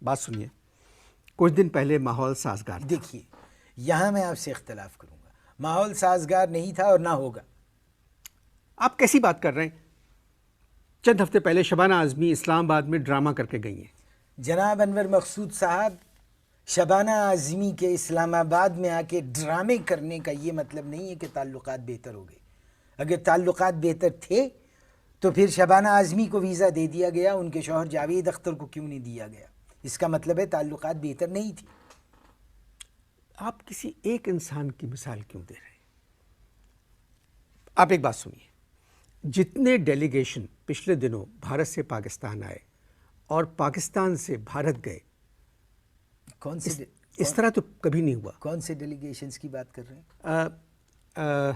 بات سنیے، کچھ دن پہلے ماحول سازگار تھا۔ دیکھیے یہاں میں آپ سے اختلاف کروں گا، ماحول سازگار نہیں تھا اور نہ ہوگا۔ آپ کیسی بات کر رہے ہیں؟ چند ہفتے پہلے شبانہ اعظمی اسلام آباد میں ڈرامہ کر کے گئی ہیں۔ جناب انور مقصود صاحب، شبانہ اعظمی کے اسلام آباد میں آ کے ڈرامے کرنے کا یہ مطلب نہیں ہے کہ تعلقات بہتر ہو گئے۔ اگر تعلقات بہتر تھے تو پھر شبانہ اعظمی کو ویزا دے دیا گیا، ان کے شوہر جاوید اختر کو کیوں نہیں دیا گیا؟ اس کا مطلب ہے تعلقات بہتر نہیں تھی۔ آپ کسی ایک انسان کی مثال کیوں دے رہے ہیں؟ آپ ایک بات سنیے، جتنے ڈیلیگیشن پچھلے دنوں بھارت سے پاکستان آئے اور پاکستان سے بھارت گئے، کون سے اس طرح تو کبھی نہیں ہوا۔ کون سے ڈیلیگیشنز کی بات کر رہے ہیں؟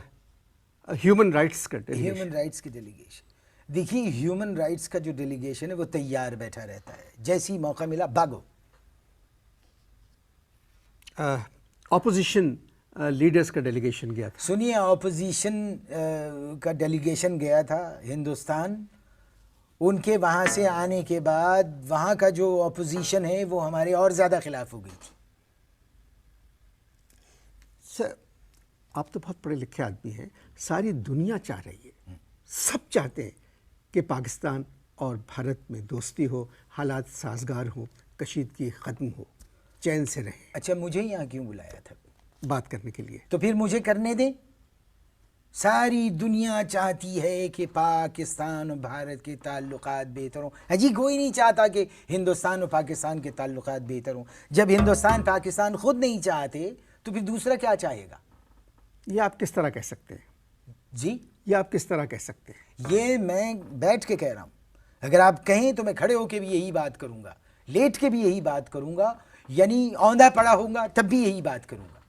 ہیومن رائٹس کا ہیومن رائٹس کی ڈیلیگیشن۔ دیکھیے ہیومن رائٹس کا جو ڈیلیگیشن ہے وہ تیار بیٹھا رہتا ہے، جیسی موقع ملا بھاگو۔ اپوزیشن لیڈرز کا ڈیلیگیشن گیا تھا۔ سنیے، اپوزیشن کا ڈیلیگیشن گیا تھا ہندوستان، ان کے وہاں سے آنے کے بعد وہاں کا جو اپوزیشن ہے وہ ہمارے اور زیادہ خلاف ہو گئی تھی۔ سر آپ تو بہت پڑھے لکھے آدمی ہیں، ساری دنیا چاہ رہی ہے، سب چاہتے ہیں کہ پاکستان اور بھارت میں دوستی ہو، حالات سازگار ہوں، کشیدگی ختم ہو، چین سے رہیں۔ اچھا مجھے یہاں کیوں بلایا تھا؟ بات کرنے کے لیے۔ تو پھر مجھے کرنے دیں۔ ساری دنیا چاہتی ہے کہ پاکستان اور بھارت کے تعلقات بہتر ہوں۔ جی کوئی نہیں چاہتا کہ ہندوستان اور پاکستان کے تعلقات بہتر ہوں۔ جب ہندوستان پاکستان خود نہیں چاہتے تو پھر دوسرا کیا چاہے گا؟ یہ آپ کس طرح کہہ سکتے ہیں؟ جی یہ آپ کس طرح کہہ سکتے ہیں؟ یہ میں بیٹھ کے کہہ رہا ہوں، اگر آپ کہیں تو میں کھڑے ہو کے بھی یہی بات کروں گا، لیٹ کے بھی یہی بات کروں گا، یعنی اوندھا پڑا ہوں گا تب بھی یہی بات کروں گا۔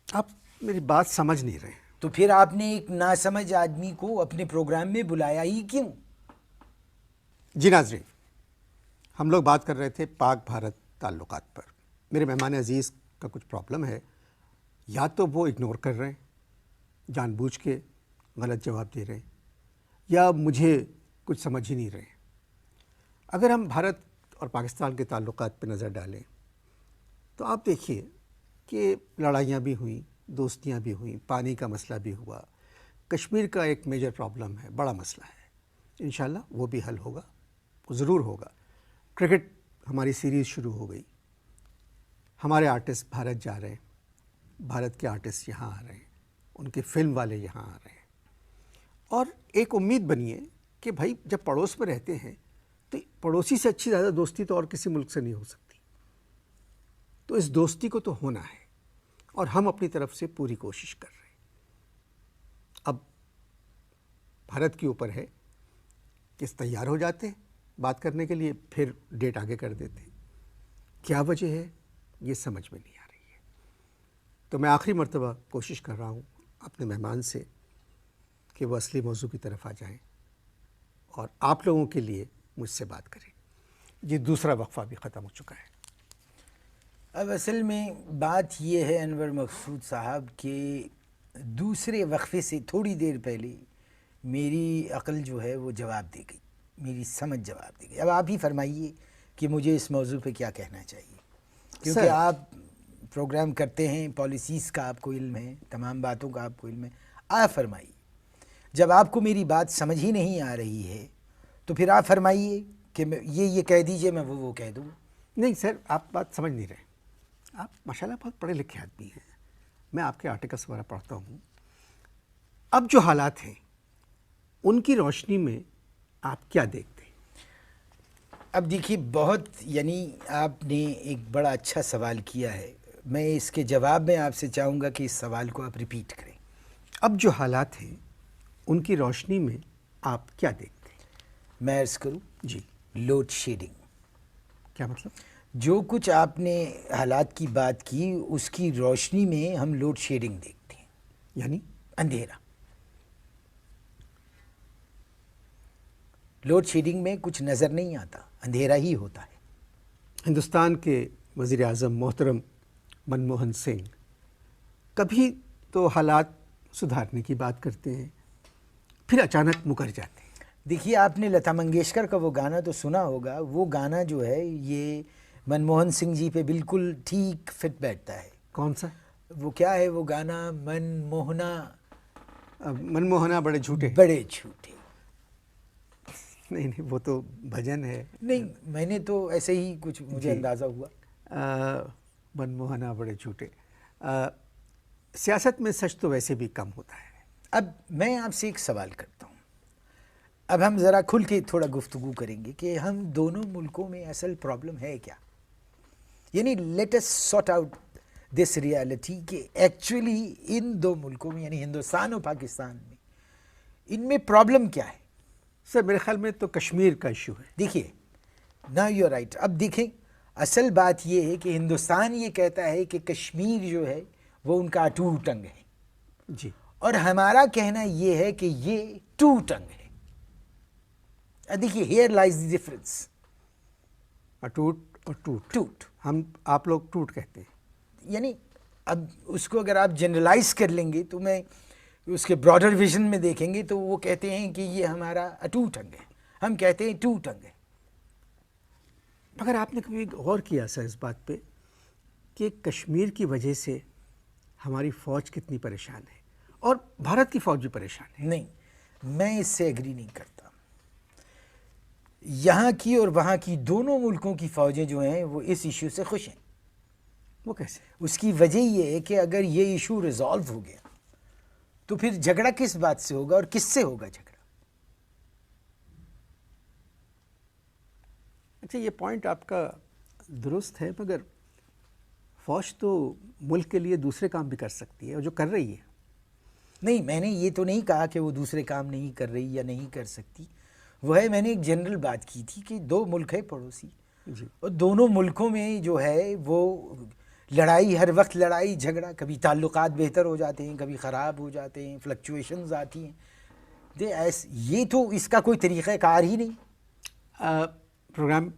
آپ میری بات سمجھ نہیں رہے ہیں۔ تو پھر آپ نے ایک ناسمجھ آدمی کو اپنے پروگرام میں بلایا ہی کیوں؟ جی ناظرین، ہم لوگ بات کر رہے تھے پاک بھارت تعلقات پر۔ میرے مہمان عزیز کا کچھ پرابلم ہے، یا تو وہ اگنور کر رہے ہیں، جان بوجھ کے غلط جواب دے رہے ہیں، یا مجھے کچھ سمجھ ہی نہیں رہے ہیں۔ اگر ہم بھارت اور پاکستان کے تعلقات پہ نظر ڈالیں تو آپ دیکھیے کہ لڑائیاں بھی ہوئیں، دوستیاں بھی ہوئیں، پانی کا مسئلہ بھی ہوا، کشمیر کا ایک میجر پرابلم ہے، بڑا مسئلہ ہے، انشاءاللہ وہ بھی حل ہوگا، وہ ضرور ہوگا۔ کرکٹ ہماری سیریز شروع ہو گئی، ہمارے آرٹسٹ بھارت جا رہے ہیں، بھارت کے آرٹسٹ یہاں آ رہے ہیں، ان کے فلم والے یہاں آ رہے ہیں، اور ایک امید بنی ہے کہ بھائی جب پڑوس میں رہتے ہیں تو پڑوسی سے اچھی زیادہ دوستی تو اور کسی ملک سے نہیں ہو سکتی، تو اس دوستی کو تو ہونا ہے، اور ہم اپنی طرف سے پوری کوشش کر رہے ہیں۔ اب بھارت کے اوپر ہے کہ تیار ہو جاتے ہیں بات کرنے کے لیے، پھر ڈیٹ آگے کر دیتے ہیں۔ کیا وجہ ہے یہ سمجھ میں نہیں آ رہی ہے، تو میں آخری مرتبہ کوشش کر رہا ہوں اپنے مہمان سے کہ وہ اصلی موضوع کی طرف آ جائیں اور آپ لوگوں کے لیے مجھ سے بات کریں۔ جی دوسرا وقفہ بھی ختم ہو چکا ہے۔ اب اصل میں بات یہ ہے انور مقصود صاحب کہ دوسرے وقفے سے تھوڑی دیر پہلے میری عقل جو ہے وہ جواب دے گئی، میری سمجھ جواب دے گئی۔ اب آپ ہی فرمائیے کہ مجھے اس موضوع پہ کیا کہنا چاہیے، کیونکہ آپ پروگرام کرتے ہیں، پالیسیز کا آپ کو علم ہے، تمام باتوں کا آپ کو علم ہے۔ آپ فرمائیے، جب آپ کو میری بات سمجھ ہی نہیں آ رہی ہے تو پھر آپ فرمائیے کہ یہ کہہ دیجئے، میں وہ کہہ دوں۔ نہیں سر، آپ بات سمجھ نہیں رہے۔ آپ ماشاءاللہ بہت پڑھے لکھے آدمی ہیں، میں آپ کے آرٹیکلس وغیرہ پڑھتا ہوں۔ اب جو حالات ہیں ان کی روشنی میں آپ کیا دیکھتے ہیں؟ اب دیکھیے بہت یعنی آپ نے ایک بڑا اچھا سوال کیا ہے، میں اس کے جواب میں آپ سے چاہوں گا کہ اس سوال کو آپ ریپیٹ کریں۔ اب جو حالات ہیں ان کی روشنی میں آپ کیا دیکھتے ہیں؟ میں عرض کروں؟ جی لوڈ شیڈنگ۔ کیا مطلب؟ جو کچھ آپ نے حالات کی بات کی اس کی روشنی میں ہم لوڈ شیڈنگ دیکھتے ہیں، یعنی اندھیرا۔ لوڈ شیڈنگ میں کچھ نظر نہیں آتا، اندھیرا ہی ہوتا ہے۔ ہندوستان کے وزیر اعظم محترم منموہن سنگھ کبھی تو حالات سدھارنے کی بات کرتے ہیں، پھر اچانک مکر جاتے ہیں۔ دیکھیے آپ نے لتا منگیشکر کا وہ گانا تو سنا ہوگا، وہ گانا جو ہے یہ منموہن سنگھ جی پہ بالکل ٹھیک فٹ بیٹھتا ہے. کون سا؟ وہ کیا ہے وہ گانا؟ منموہنا منموہنا بڑے جھوٹے. بڑے جھوٹے. نہیں نہیں، وہ تو بھجن ہے. نہیں، میں نے تو ایسے ہی کچھ مجھے اندازہ ہوا. منموہنا بڑے جھوٹے. سیاست میں سچ تو ویسے بھی کم ہوتا ہے. اب میں آپ سے ایک سوال کرتا ہوں، اب ہم ذرا کھل کے تھوڑا گفتگو کریں گے کہ ہم دونوں ملکوں میں اصل پرابلم ہے کیا؟ یعنی let us sort out this reality کہ ایکچولی ان دو ملکوں میں یعنی ہندوستان اور پاکستان میں ان میں پرابلم کیا ہے؟ سر میرے خیال میں تو کشمیر کا ایشو ہے. دیکھیے نا، یو رائٹ. اب دیکھیں اصل بات یہ ہے کہ ہندوستان یہ کہتا ہے کہ کشمیر جو ہے وہ ان کا اٹوٹ انگ ہے، جی. اور ہمارا کہنا یہ ہے کہ یہ ٹوٹ انگ ہے. دیکھیے ہیئر لائز دی ڈفرنس. اٹوٹ اور ٹوٹ. ٹوٹ آپ لوگ ٹوٹ کہتے ہیں. یعنی اب اس کو اگر آپ جنرلائز کر لیں گے تو میں اس کے براڈر ویژن میں دیکھیں گے تو وہ کہتے ہیں کہ یہ ہمارا اٹوٹ انگ ہے، ہم کہتے ہیں ٹوٹ انگ ہے. مگر آپ نے کبھی غور کیا سر اس بات پہ کہ کشمیر کی وجہ سے ہماری فوج کتنی پریشان ہے اور بھارت کی فوج بھی پریشان ہے؟ نہیں، میں اس سے ایگری نہیں کرتا. یہاں کی اور وہاں کی دونوں ملکوں کی فوجیں جو ہیں وہ اس ایشو سے خوش ہیں. وہ کیسے؟ اس کی وجہ یہ ہے کہ اگر یہ ایشو ریزالو ہو گیا تو پھر جھگڑا کس بات سے ہوگا اور کس سے ہوگا جھگڑا؟ اچھا، یہ پوائنٹ آپ کا درست ہے، مگر فوج تو ملک کے لیے دوسرے کام بھی کر سکتی ہے اور جو کر رہی ہے. نہیں، میں نے یہ تو نہیں کہا کہ وہ دوسرے کام نہیں کر رہی یا نہیں کر سکتی. وہ ہے، میں نے ایک جنرل بات کی تھی کہ دو ملک ہے پڑوسی، جی. اور دونوں ملکوں میں جو ہے وہ لڑائی، ہر وقت لڑائی جھگڑا، کبھی تعلقات بہتر ہو جاتے ہیں کبھی خراب ہو جاتے ہیں، فلکچویشنز آتی ہیں. یہ تو اس کا کوئی طریقہ کار ہی نہیں. پروگرام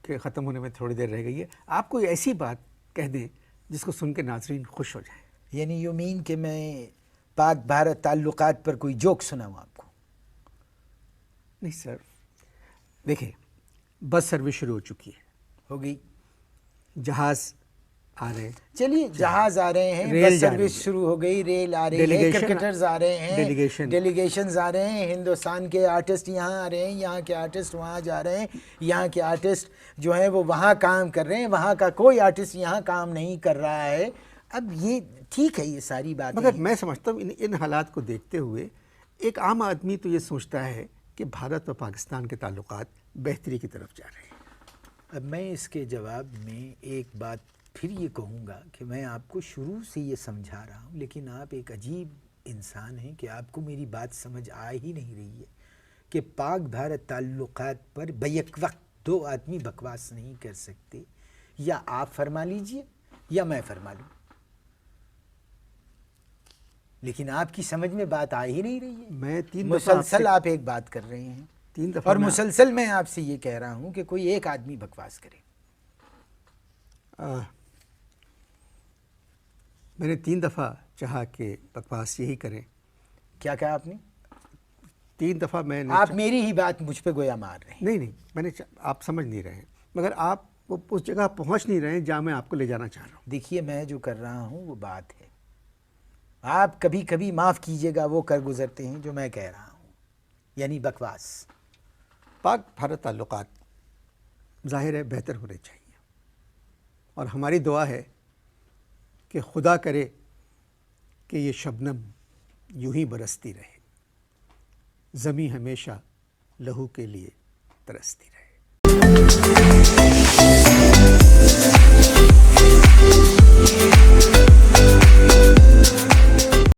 کے ختم ہونے میں تھوڑی دیر رہ گئی ہے. آپ کوئی ایسی بات کہہ دیں جس کو سن کے ناظرین خوش ہو جائیں. یعنی یو مین کہ میں پاک بھارت تعلقات پر کوئی جوک سناؤں آپ کو؟ نہیں سر، دیکھیں بس سروس شروع ہو چکی ہے، ہو گئی. جہاز آ رہے ہیں. چلیے جہاز آ رہے ہیں، ریل بس جا رہی سروس ہے. شروع ہو گئی، ریل آ رہی ہے، کرکٹرز آ رہے ہیں، ڈیلیگیشنز آ رہے ہیں، ہندوستان کے آرٹسٹ یہاں آ رہے ہیں، یہاں کے آرٹسٹ وہاں جا رہے ہیں، یہاں کے آرٹسٹ جو ہیں وہ وہاں کام کر رہے ہیں، وہاں کا کوئی آرٹسٹ یہاں کام نہیں کر رہا ہے. اب یہ ٹھیک ہے، یہ ساری باتیں، مگر میں سمجھتا ہوں ان حالات کو دیکھتے ہوئے ایک عام آدمی تو یہ سوچتا ہے کہ بھارت اور پاکستان کے تعلقات بہتری کی طرف جا رہے ہیں. اب میں اس کے جواب میں ایک بات پھر یہ کہوں گا کہ میں آپ کو شروع سے یہ سمجھا رہا ہوں، لیکن آپ ایک عجیب انسان ہیں کہ آپ کو میری بات سمجھ آ ہی نہیں رہی ہے کہ پاک بھارت تعلقات پر بیک وقت دو آدمی بکواس نہیں کر سکتے. یا آپ فرما لیجئے یا میں فرما لوں، لیکن آپ کی سمجھ میں بات آ ہی نہیں رہی ہے. میں 3 دفعہ مسلسل آپ ایک بات کر رہے ہیں 3 دفعہ اور مسلسل میں آپ سے یہ کہہ رہا ہوں کہ کوئی ایک آدمی بکواس کرے. میں نے 3 دفعہ چاہا کہ بکواس یہی کریں. کیا کہا آپ نے؟ 3 دفعہ میں نے آپ میری ہی بات مجھ پہ گویا مار رہے ہیں. نہیں میں نے آپ سمجھ نہیں رہے ہیں، مگر آپ اس جگہ پہنچ نہیں رہے ہیں جہاں میں آپ کو لے جانا چاہ رہا ہوں. دیکھیے میں جو کر رہا ہوں وہ بات ہے، آپ کبھی کبھی معاف کیجئے گا وہ کر گزرتے ہیں جو میں کہہ رہا ہوں، یعنی بکواس. پاک بھارت تعلقات ظاہر ہے بہتر ہونے چاہیے، اور ہماری دعا ہے کہ خدا کرے کہ یہ شبنم یوں ہی برستی رہے، زمیں ہمیشہ لہو کے لیے ترستی رہے.